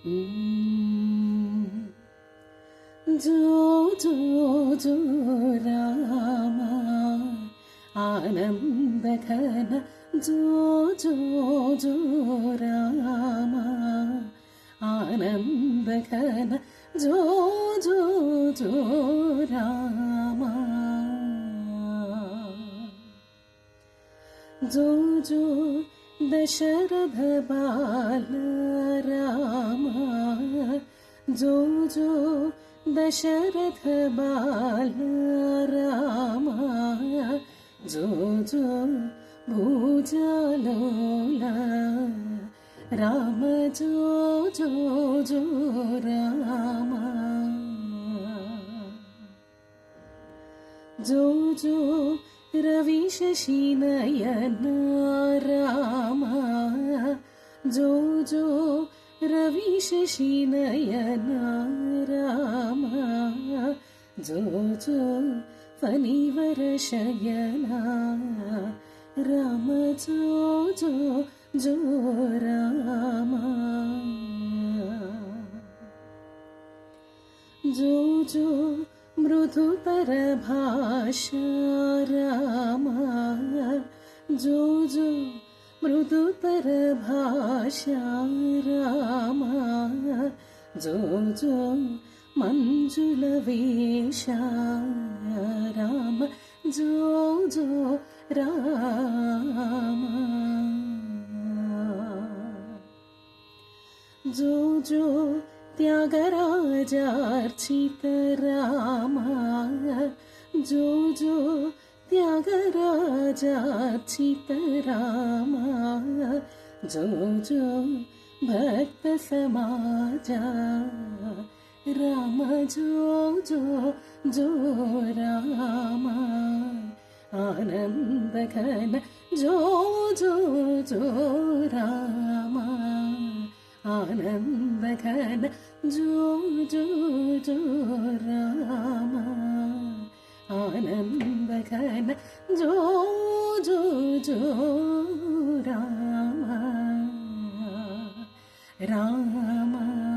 जो जो जो राम आनंदघन जो जो जो राम आनंदघन जो जो जो राम जो जो दशरथ बाल राम जो जो दशरथ बाल राम जो जो भुजलोला राम जो जो जो राम जो जो रवि शशि नयन राम जो जो रवि शशि नयन राम जो जो फणिवर शयना राम जो जो जो राम जो जो मृदुतर भाषा राम जो जो मृदुतर भाषा राम जो जो मंजुल वेशा राम जो जो राम जो जो त्यागराजार्चित राम जो जो त्यागराजार्चित राम जो जो भक्त समाजा राम जो जो जो राम आनंदघन जो जो जो राम आनंदघन जो जो जो राम आनंदघन जो जो जो राम राम